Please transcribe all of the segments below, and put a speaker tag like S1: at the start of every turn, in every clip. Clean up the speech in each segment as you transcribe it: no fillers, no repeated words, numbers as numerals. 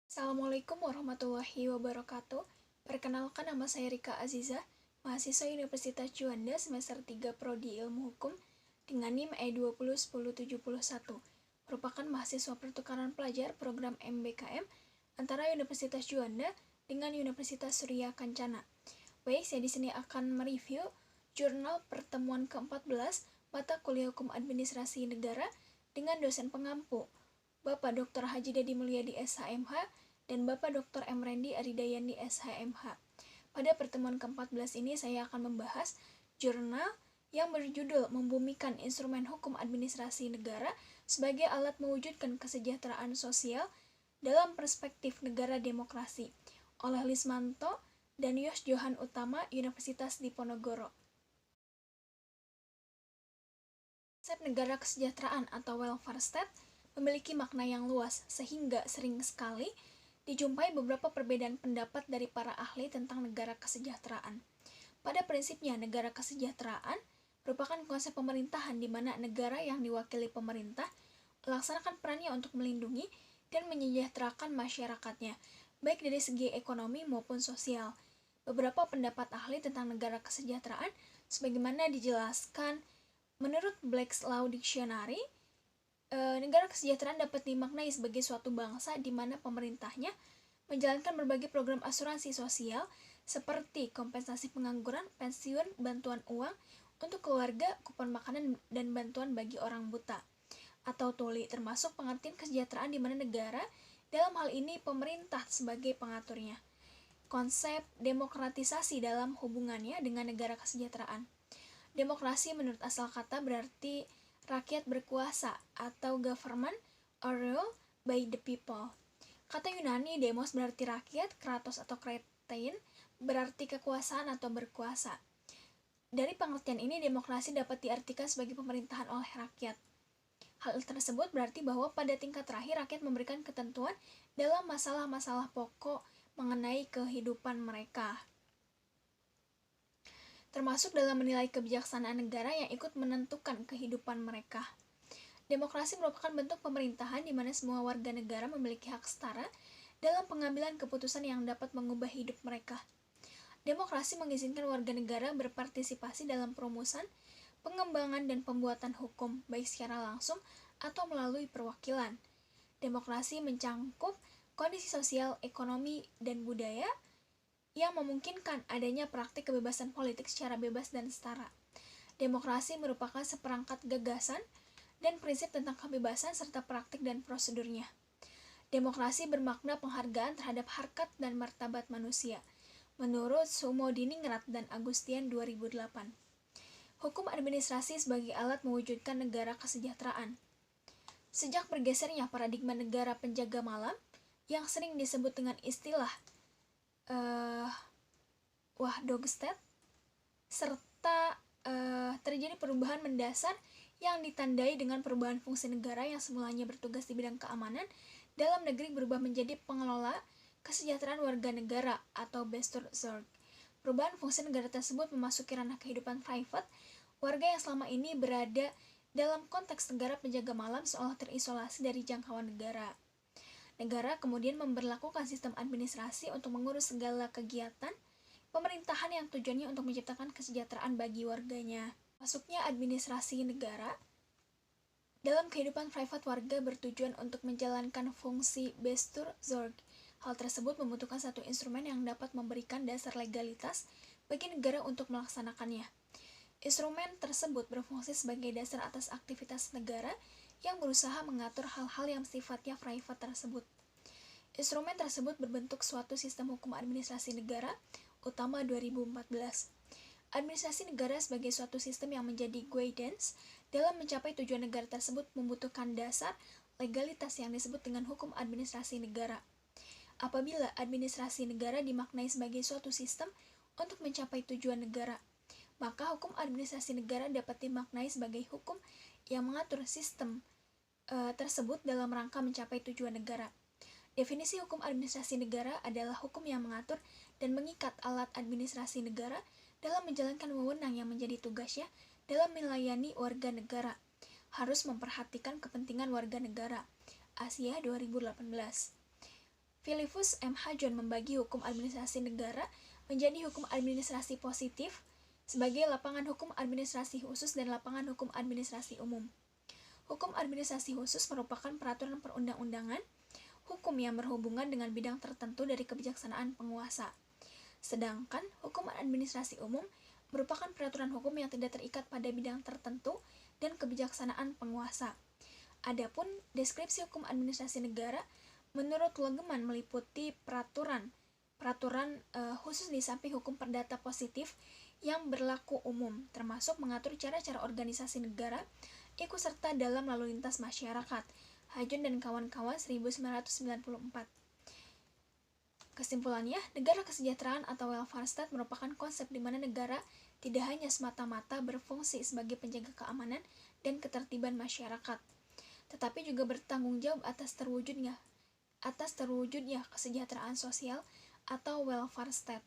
S1: Assalamualaikum warahmatullahi wabarakatuh. Perkenalkan, nama saya Rika Aziza, mahasiswa Universitas Juanda semester 3 Prodi Ilmu Hukum dengan NIM E201071, merupakan mahasiswa pertukaran pelajar program MBKM antara Universitas Juanda dengan Universitas Surya Kencana. Baik, saya di sini akan mereview jurnal pertemuan ke-14 mata kuliah Hukum Administrasi Negara dengan dosen pengampu Bapak Dr. Haji Dadi Mulyadi SHMH dan Bapak Dr. M. Rendi Aridayani SHMH. Pada pertemuan ke-14 ini saya akan membahas jurnal yang berjudul Membumikan Instrumen Hukum Administrasi Negara sebagai alat mewujudkan kesejahteraan sosial dalam perspektif negara demokrasi oleh Lismanto dan Yos Johan Utama, Universitas Diponegoro. Konsep negara kesejahteraan atau welfare state memiliki makna yang luas, sehingga sering sekali dijumpai beberapa perbedaan pendapat dari para ahli tentang negara kesejahteraan. Pada prinsipnya, negara kesejahteraan merupakan konsep pemerintahan di mana negara yang diwakili pemerintah melaksanakan perannya untuk melindungi dan menyejahterakan masyarakatnya, baik dari segi ekonomi maupun sosial. Beberapa pendapat ahli tentang negara kesejahteraan sebagaimana dijelaskan menurut Black's Law Dictionary, negara kesejahteraan dapat dimaknai sebagai suatu bangsa di mana pemerintahnya menjalankan berbagai program asuransi sosial seperti kompensasi pengangguran, pensiun, bantuan uang untuk keluarga, kupon makanan, dan bantuan bagi orang buta atau tuli, termasuk pengertian kesejahteraan di mana negara, dalam hal ini pemerintah sebagai pengaturnya. Konsep demokratisasi dalam hubungannya dengan negara kesejahteraan. Demokrasi menurut asal kata berarti rakyat berkuasa atau government or rule by the people. Kata Yunani demos berarti rakyat, kratos atau kretein berarti kekuasaan atau berkuasa. Dari pengertian ini, demokrasi dapat diartikan sebagai pemerintahan oleh rakyat. Hal tersebut berarti bahwa pada tingkat terakhir rakyat memberikan ketentuan dalam masalah-masalah pokok mengenai kehidupan mereka, termasuk dalam menilai kebijaksanaan negara yang ikut menentukan kehidupan mereka. Demokrasi merupakan bentuk pemerintahan di mana semua warga negara memiliki hak setara dalam pengambilan keputusan yang dapat mengubah hidup mereka. Demokrasi mengizinkan warga negara berpartisipasi dalam perumusan, pengembangan, dan pembuatan hukum, baik secara langsung atau melalui perwakilan. Demokrasi mencangkup kondisi sosial, ekonomi, dan budaya yang memungkinkan adanya praktik kebebasan politik secara bebas dan setara. Demokrasi merupakan seperangkat gagasan dan prinsip tentang kebebasan serta praktik dan prosedurnya. Demokrasi bermakna penghargaan terhadap harkat dan martabat manusia, menurut Sumodiningrat dan Agustian 2008. Hukum administrasi sebagai alat mewujudkan negara kesejahteraan. Sejak bergesernya paradigma negara penjaga malam yang sering disebut dengan istilah dog state, serta terjadi perubahan mendasar yang ditandai dengan perubahan fungsi negara yang semulanya bertugas di bidang keamanan dalam negeri berubah menjadi pengelola kesejahteraan warga negara atau Bestuurszorg. Perubahan fungsi negara tersebut memasuki ranah kehidupan private warga yang selama ini berada dalam konteks negara penjaga malam seolah terisolasi dari jangkauan negara. Negara kemudian memberlakukan sistem administrasi untuk mengurus segala kegiatan pemerintahan yang tujuannya untuk menciptakan kesejahteraan bagi warganya. Masuknya administrasi negara dalam kehidupan private warga bertujuan untuk menjalankan fungsi Bestuurszorg. Hal tersebut membutuhkan satu instrumen yang dapat memberikan dasar legalitas bagi negara untuk melaksanakannya. Instrumen tersebut berfungsi sebagai dasar atas aktivitas negara yang berusaha mengatur hal-hal yang sifatnya private tersebut. Instrumen tersebut berbentuk suatu sistem hukum administrasi negara, utama 2014. Administrasi negara sebagai suatu sistem yang menjadi guidance dalam mencapai tujuan negara tersebut membutuhkan dasar legalitas yang disebut dengan hukum administrasi negara. Apabila administrasi negara dimaknai sebagai suatu sistem untuk mencapai tujuan negara, maka hukum administrasi negara dapat dimaknai sebagai hukum yang mengatur sistem tersebut dalam rangka mencapai tujuan negara. Definisi hukum administrasi negara adalah hukum yang mengatur dan mengikat alat administrasi negara dalam menjalankan wewenang yang menjadi tugasnya dalam melayani warga negara. Harus memperhatikan kepentingan warga negara. Asia 2018. Philippus M. Hajon membagi hukum administrasi negara menjadi hukum administrasi positif sebagai lapangan hukum administrasi khusus dan lapangan hukum administrasi umum. Hukum administrasi khusus merupakan peraturan perundang-undangan hukum yang berhubungan dengan bidang tertentu dari kebijaksanaan penguasa. Sedangkan hukum administrasi umum merupakan peraturan hukum yang tidak terikat pada bidang tertentu dan kebijaksanaan penguasa. Adapun deskripsi hukum administrasi negara menurut Legeman meliputi peraturan khusus di samping hukum perdata positif yang berlaku umum, termasuk mengatur cara-cara organisasi negara ikut serta dalam lalu lintas masyarakat. Hajon dan kawan-kawan 1994. Kesimpulannya, negara kesejahteraan atau welfare state merupakan konsep di mana negara tidak hanya semata-mata berfungsi sebagai penjaga keamanan dan ketertiban masyarakat, tetapi juga bertanggung jawab atas terwujudnya kesejahteraan sosial atau welfare state.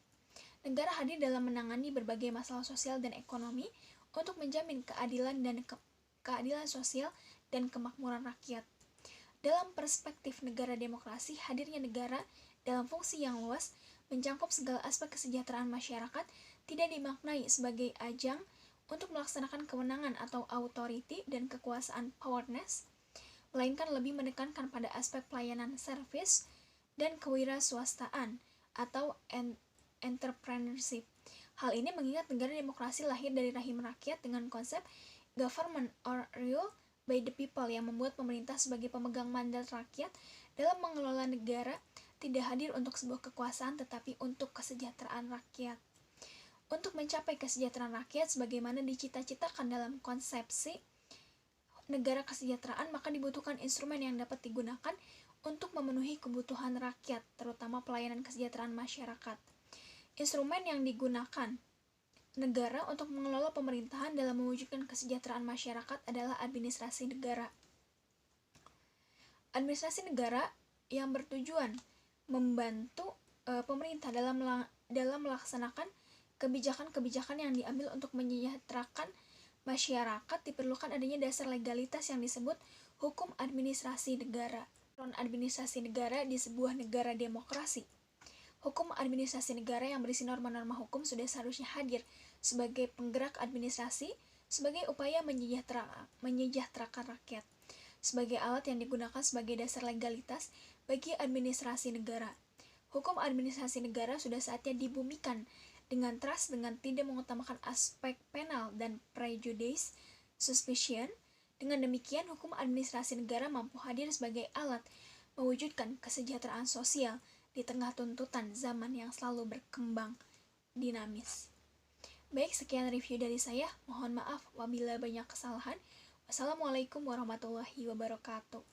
S1: Negara hadir dalam menangani berbagai masalah sosial dan ekonomi untuk menjamin keadilan sosial dan kemakmuran rakyat. Dalam perspektif negara demokrasi, hadirnya negara dalam fungsi yang luas mencakup segala aspek kesejahteraan masyarakat tidak dimaknai sebagai ajang untuk melaksanakan kewenangan atau authority dan kekuasaan powerness, melainkan lebih menekankan pada aspek pelayanan service dan kewirausahaan atau entrepreneurship. Hal ini mengingat negara demokrasi lahir dari rahim rakyat dengan konsep government or rule by the people yang membuat pemerintah sebagai pemegang mandat rakyat dalam mengelola negara tidak hadir untuk sebuah kekuasaan tetapi untuk kesejahteraan rakyat. Untuk mencapai kesejahteraan rakyat sebagaimana dicita-citakan dalam konsepsi negara kesejahteraan, maka dibutuhkan instrumen yang dapat digunakan untuk memenuhi kebutuhan rakyat, terutama pelayanan kesejahteraan masyarakat. Instrumen yang digunakan negara untuk mengelola pemerintahan dalam mewujudkan kesejahteraan masyarakat adalah administrasi negara. Administrasi negara yang bertujuan membantu pemerintah dalam melaksanakan kebijakan-kebijakan yang diambil untuk menyejahterakan masyarakat, diperlukan adanya dasar legalitas yang disebut hukum administrasi negara. Administrasi negara di sebuah negara demokrasi. Hukum administrasi negara yang berisi norma-norma hukum sudah seharusnya hadir sebagai penggerak administrasi, sebagai upaya menyejahterakan rakyat, sebagai alat yang digunakan sebagai dasar legalitas bagi administrasi negara. Hukum administrasi negara sudah saatnya dibumikan dengan trust dengan tidak mengutamakan aspek penal dan prejudice suspicion. Dengan demikian, hukum administrasi negara mampu hadir sebagai alat mewujudkan kesejahteraan sosial di tengah tuntutan zaman yang selalu berkembang dinamis. Baik, sekian review dari saya. Mohon maaf apabila banyak kesalahan. Wassalamualaikum warahmatullahi wabarakatuh.